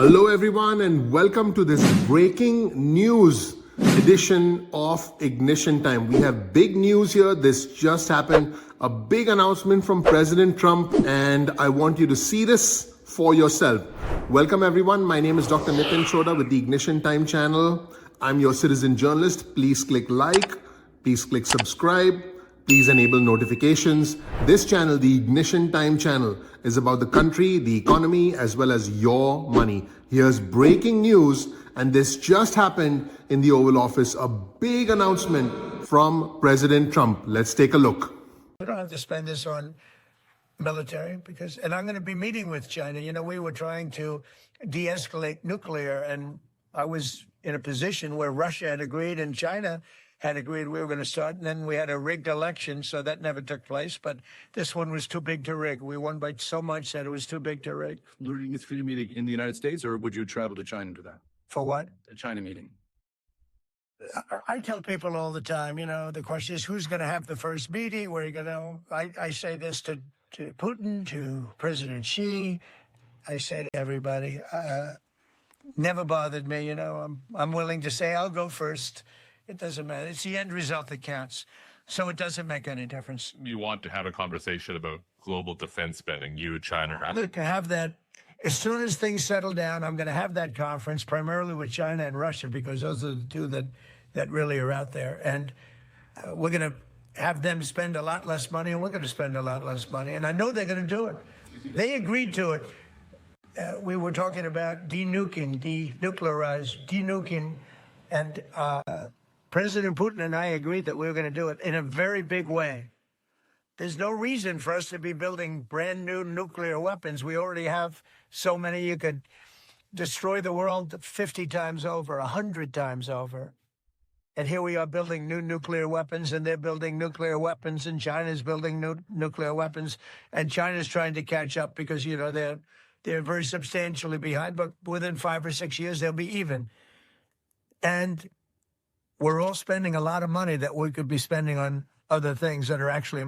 Hello, everyone, and welcome to this breaking news edition of Ignition Time. We have big news here. This just happened. A big announcement from President Trump, and I want you to see this for yourself. Welcome, everyone. My name is Dr. Nitin Chhoda with the Ignition Time channel. I'm your citizen journalist. Please click like. Please click subscribe. Please enable notifications. This channel, the Ignition Time channel, is about the country, the economy, as well as your money. Here's breaking news, and this just happened in the Oval Office, a big announcement from President Trump. Let's take a look. We don't have to spend this on military and I'm going to be meeting with China. You know, we were trying to de-escalate nuclear, and I was in a position where Russia had agreed and China had agreed we were going to start, and then we had a rigged election, so that never took place. But this one was too big to rig. We won by so much that it was too big to rig. During this free meeting in the United States, or would you travel to China to that? For what? A China meeting. I tell people all the time, you know, the question is who's going to have the first meeting? Where are you going to? I say this to Putin, to President Xi. I say to everybody, never bothered me. You know, I'm willing to say I'll go first. It doesn't matter. It's the end result that counts. So it doesn't make any difference. You want to have a conversation about global defense spending, you, China. Look, to have that, as soon as things settle down, I'm going to have that conference, primarily with China and Russia, because those are the two that really are out there. And we're going to have them spend a lot less money, and we're going to spend a lot less money. And I know they're going to do it. They agreed to it. We were talking about denuking, denuking, and President Putin and I agreed that we were going to do it in a very big way. There's no reason for us to be building brand new nuclear weapons. We already have so many. You could destroy the world 50 times over, 100 times over. And here we are building new nuclear weapons, and they're building nuclear weapons, and China's building new nuclear weapons, and China's trying to catch up because, you know, they're very substantially behind, but within 5 or 6 years, they'll be even. And we're all spending a lot of money that we could be spending on other things that are actually,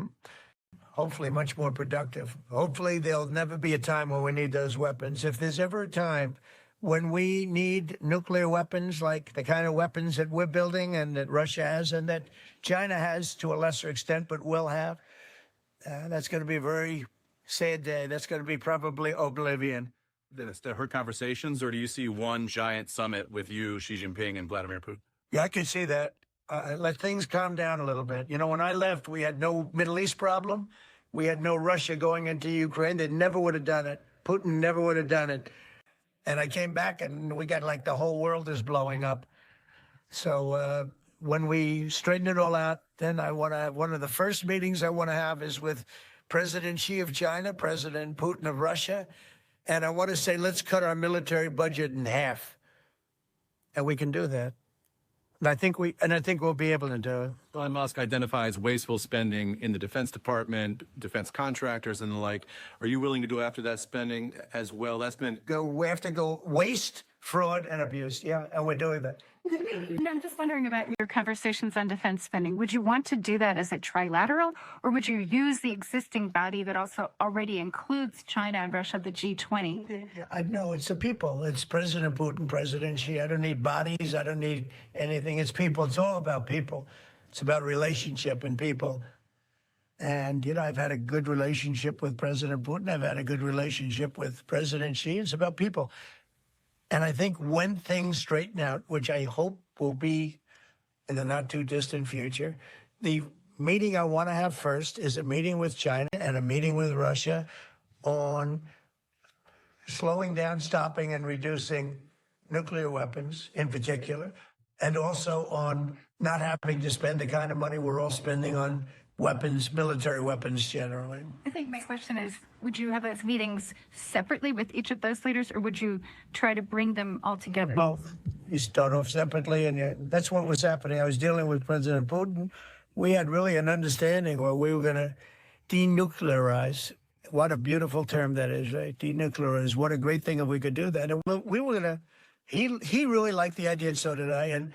hopefully, much more productive. Hopefully, there'll never be a time when we need those weapons. If there's ever a time when we need nuclear weapons, like the kind of weapons that we're building and that Russia has and that China has to a lesser extent, but will have, that's going to be a very sad day. That's going to be probably oblivion. Her conversations, or do you see one giant summit with you, Xi Jinping, and Vladimir Putin? Yeah, I could see that. Let things calm down a little bit. You know, when I left, we had no Middle East problem. We had no Russia going into Ukraine. They never would have done it. Putin never would have done it. And I came back, and we got like the whole world is blowing up. So when we straighten it all out, then I want to have one of the first meetings I want to have is with President Xi of China, President Putin of Russia. And I want to say, let's cut our military budget in half. And we can do that. And I think we'll be able to do it. Elon Musk identifies wasteful spending in the Defense Department, defense contractors, and the like. Are you willing to go after that spending as well? We have to go waste, fraud, and abuse. Yeah, and we're doing that. I'm just wondering about your conversations on defense spending. Would you want to do that as a trilateral, or would you use the existing body that also already includes China and Russia, the G20? I know it's the people. It's President Putin, President Xi. I don't need bodies. I don't need anything. It's people. It's all about people. It's about relationship and people. And, you know, I've had a good relationship with President Putin. I've had a good relationship with President Xi. It's about people. And I think when things straighten out, which I hope will be in the not too distant future, the meeting I want to have first is a meeting with China and a meeting with Russia on slowing down, stopping, and reducing nuclear weapons in particular, and also on not having to spend the kind of money we're all spending on weapons, military weapons generally. I think my question is, would you have those meetings separately with each of those leaders, or would you try to bring them all together? Both. You start off separately, and that's what was happening. I was dealing with President Putin. We had really an understanding where we were going to denuclearize. What a beautiful term that is, right? Denuclearize. What a great thing if we could do that. And we were going to, he really liked the idea, and so did I. And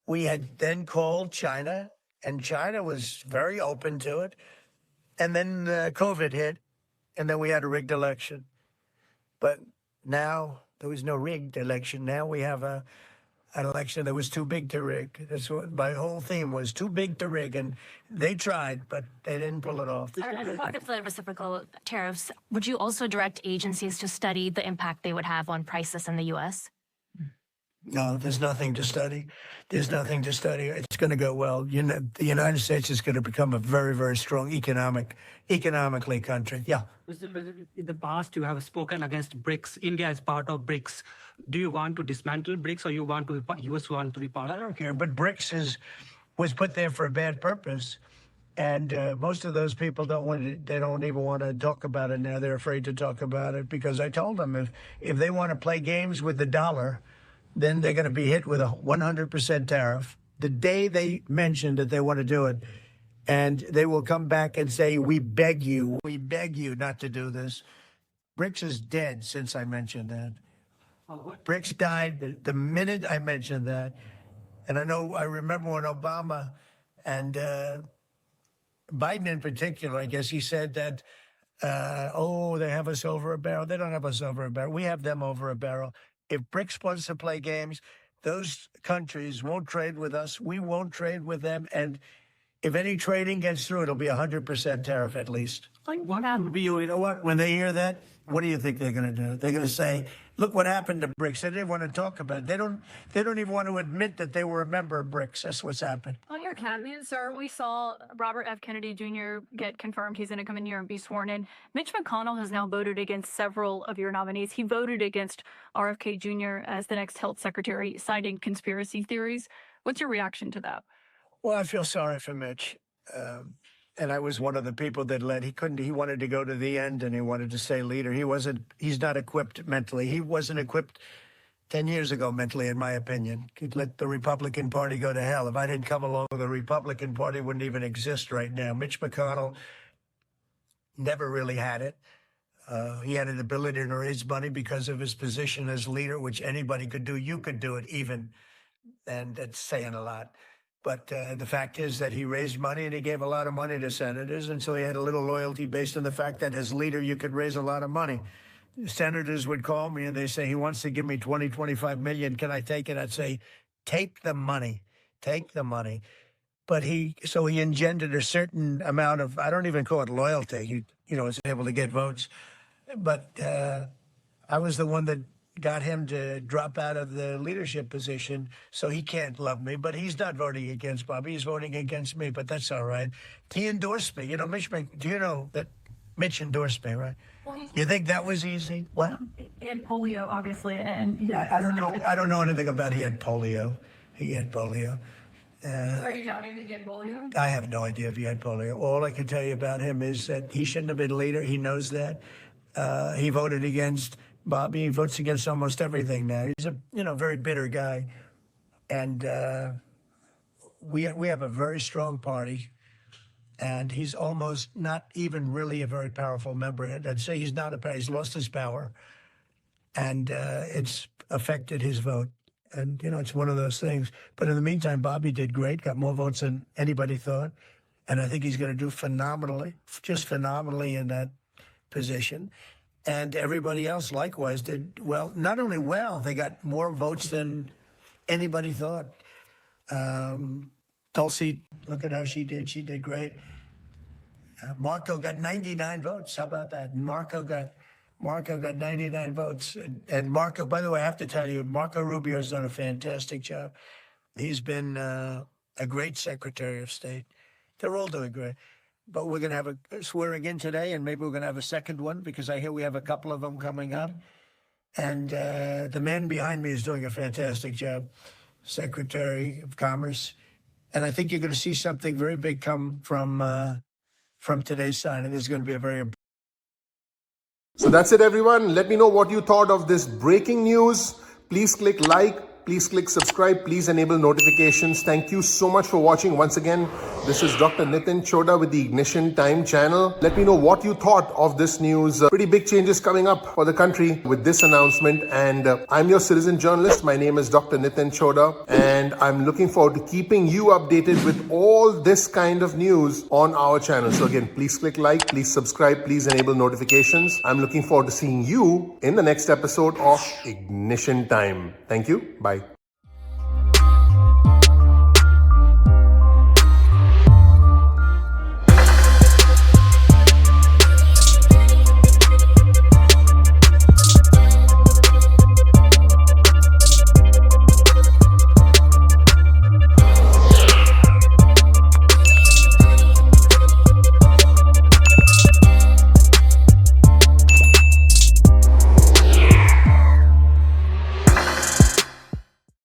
we had then called China, and China was very open to it. And then COVID hit, and then we had a rigged election. But now There was no rigged election. Now we have an election that was too big to rig. That's what my whole theme was, too big to rig. And they tried, but they didn't pull it off. Part of the reciprocal tariffs, would you also direct agencies to study the impact they would have on prices in the U.S.? No, there's nothing to study. There's nothing to study. It's going to go well. The United States is going to become a very, very strong economically country. Yeah. In the past, you have spoken against BRICS. India is part of BRICS. Do you want to dismantle BRICS, or you want to? US want to be part? I don't care, but BRICS was put there for a bad purpose, and most of those people they don't even want to talk about it now. They're afraid to talk about it because I told them if they want to play games with the dollar, then they're going to be hit with a 100% tariff the day they mention that they want to do it. And they will come back and say, we beg you not to do this. BRICS is dead since I mentioned that. BRICS died the minute I mentioned that. And I remember when Obama and Biden in particular, I guess he said that, they have us over a barrel. They don't have us over a barrel. We have them over a barrel. If BRICS wants to play games, those countries won't trade with us. We won't trade with them. And if any trading gets through, it'll be 100% tariff at least. You know what? When they hear that, what do you think they're going to do? They're going to say, look what happened to BRICS. They didn't want to talk about it. They don't even want to admit that they were a member of BRICS. That's what's happened. On your cabinet, sir, we saw Robert F. Kennedy Jr. get confirmed. He's going to come in here and be sworn in. Mitch McConnell has now voted against several of your nominees. He voted against RFK Jr. as the next health secretary, citing conspiracy theories. What's your reaction to that? Well, I feel sorry for Mitch. And I was one of the people that led. He wanted to go to the end and he wanted to stay leader. He's not equipped mentally. He wasn't equipped 10 years ago mentally, in my opinion. He'd let the Republican Party go to hell. If I didn't come along, the Republican Party wouldn't even exist right now. Mitch McConnell never really had it. He had an ability to raise money because of his position as leader, which anybody could do. You could do it even. And that's saying a lot. But the fact is that he raised money and he gave a lot of money to senators. And so he had a little loyalty based on the fact that as leader, you could raise a lot of money. Senators would call me and they say, he wants to give me 20, 25 million. Can I take it? I'd say, take the money. But he engendered a certain amount of, I don't even call it loyalty. He was able to get votes. But I was the one that got him to drop out of the leadership position, so he can't love me. But he's not voting against Bobby. He's voting against me, but that's all right. He endorsed me. Mitch, do you know that Mitch endorsed me, right? You think that was easy? What? He had polio, obviously, and I don't know. I don't know anything about he had polio. Are you doubting that he had polio? I have no idea if he had polio. All I can tell you about him is that he shouldn't have been leader. He knows that. He voted against Bobby. He votes against almost everything now. He's a very bitter guy. And we have a very strong party. And he's almost not even really a very powerful member. I'd say he's lost his power. And it's affected his vote. And, it's one of those things. But in the meantime, Bobby did great, got more votes than anybody thought. And I think he's going to do phenomenally in that position. And everybody else likewise did well. Not only well, they got more votes than anybody thought. Tulsi, look at how she did. She did great. Marco got 99 votes. How about that? Marco got 99 votes. And Marco, by the way, I have to tell you, Marco Rubio has done a fantastic job. He's been a great Secretary of State. They're all doing great. But we're going to have a swearing in today, and maybe we're going to have a second one because I hear we have a couple of them coming up. And the man behind me is doing a fantastic job, Secretary of Commerce. And I think you're going to see something very big come from today's signing. This is going to be a very important. So that's it, everyone. Let me know what you thought of this breaking news. Please click like, please click subscribe, please enable notifications. Thank you so much for watching. Once again, this is Dr. Nitin Chhoda with the Ignition Time channel. Let me know what you thought of this news. Pretty big changes coming up for the country with this announcement. And I'm your citizen journalist. My name is Dr. Nitin Chhoda, and I'm looking forward to keeping you updated with all this kind of news on our channel. So again, please click like, please subscribe, please enable notifications. I'm looking forward to seeing you in the next episode of Ignition Time. Thank you. Bye.